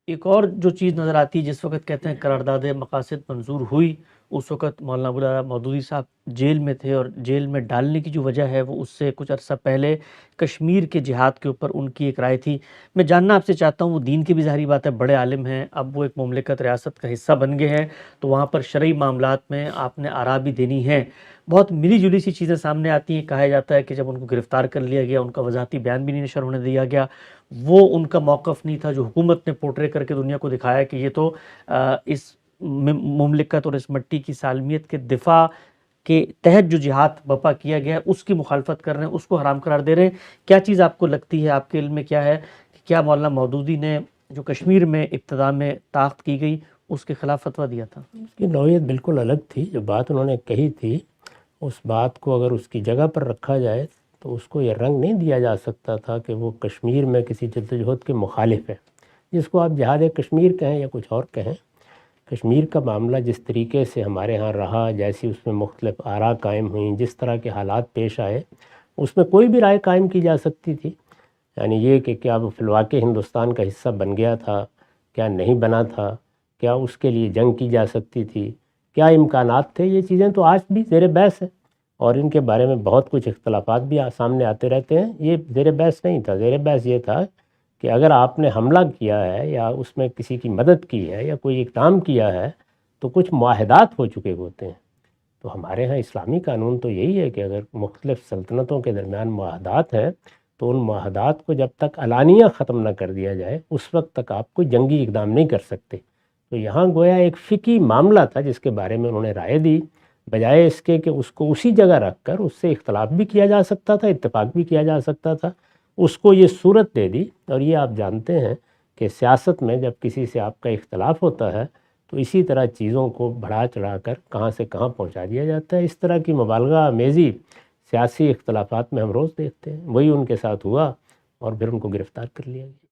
ایک اور جو چیز نظر آتی ہے جس وقت کہتے ہیں قرارداد مقاصد منظور ہوئی، اس وقت مولانا ابو العلا مودودی صاحب جیل میں تھے، اور جیل میں ڈالنے کی جو وجہ ہے وہ اس سے کچھ عرصہ پہلے کشمیر کے جہاد کے اوپر ان کی ایک رائے تھی۔ میں جاننا آپ سے چاہتا ہوں، وہ دین کی بھی ظاہری بات ہے، بڑے عالم ہیں، اب وہ ایک مملکت ریاست کا حصہ بن گئے ہیں، تو وہاں پر شرعی معاملات میں آپ نے آراء بھی دینی ہے۔ بہت ملی جلی سی چیزیں سامنے آتی ہیں، کہا جاتا ہے کہ جب ان کو گرفتار کر لیا گیا، ان کا وضاحتی بیان بھی نہیں نشر ہونے دیا گیا، وہ ان کا موقف نہیں تھا جو حکومت نے پورٹرے کر کے دنیا کو دکھایا کہ یہ تو اس مملکت اور اس مٹی کی سالمیت کے دفاع کے تحت جو جہاد برپا کیا گیا ہے اس کی مخالفت کر رہے ہیں، اس کو حرام قرار دے رہے ہیں۔ کیا چیز آپ کو لگتی ہے، آپ کے علم میں کیا ہے کہ کیا مولانا مودودی نے جو کشمیر میں ابتدا میں طاقت کی گئی اس کے خلاف فتویٰ دیا تھا؟ اس کی نوعیت بالکل الگ تھی، جو بات انہوں نے کہی تھی اس بات کو اگر اس کی جگہ پر رکھا جائے تو اس کو یہ رنگ نہیں دیا جا سکتا تھا کہ وہ کشمیر میں کسی جدوجہد کے مخالف ہے، جس کو آپ جہاد کشمیر کہیں یا کچھ اور کہیں۔ کشمیر کا معاملہ جس طریقے سے ہمارے ہاں رہا، جیسی اس میں مختلف آراء قائم ہوئیں، جس طرح کے حالات پیش آئے، اس میں کوئی بھی رائے قائم کی جا سکتی تھی۔ یعنی یہ کہ کیا وہ فی الواقع ہندوستان کا حصہ بن گیا تھا، کیا نہیں بنا تھا، کیا اس کے لیے جنگ کی جا سکتی تھی، کیا امکانات تھے، یہ چیزیں تو آج بھی زیر بحث ہیں، اور ان کے بارے میں بہت کچھ اختلافات بھی سامنے آتے رہتے ہیں۔ یہ زیر بحث نہیں تھا، زیر بحث یہ تھا کہ اگر آپ نے حملہ کیا ہے یا اس میں کسی کی مدد کی ہے یا کوئی اقدام کیا ہے تو کچھ معاہدات ہو چکے ہوتے ہیں۔ تو ہمارے ہاں اسلامی قانون تو یہی ہے کہ اگر مختلف سلطنتوں کے درمیان معاہدات ہیں تو ان معاہدات کو جب تک علانیہ ختم نہ کر دیا جائے اس وقت تک آپ کوئی جنگی اقدام نہیں کر سکتے۔ تو یہاں گویا ایک فقہی معاملہ تھا جس کے بارے میں انہوں نے رائے دی، بجائے اس کے کہ اس کو اسی جگہ رکھ کر اس سے اختلاف بھی کیا جا سکتا تھا، اتفاق بھی کیا جا سکتا تھا، اس کو یہ صورت دے دی۔ اور یہ آپ جانتے ہیں کہ سیاست میں جب کسی سے آپ کا اختلاف ہوتا ہے تو اسی طرح چیزوں کو بڑھا چڑھا کر کہاں سے کہاں پہنچا دیا جاتا ہے۔ اس طرح کی مبالغہ آمیزی سیاسی اختلافات میں ہم روز دیکھتے ہیں، وہی ان کے ساتھ ہوا اور پھر ان کو گرفتار کر لیا گیا۔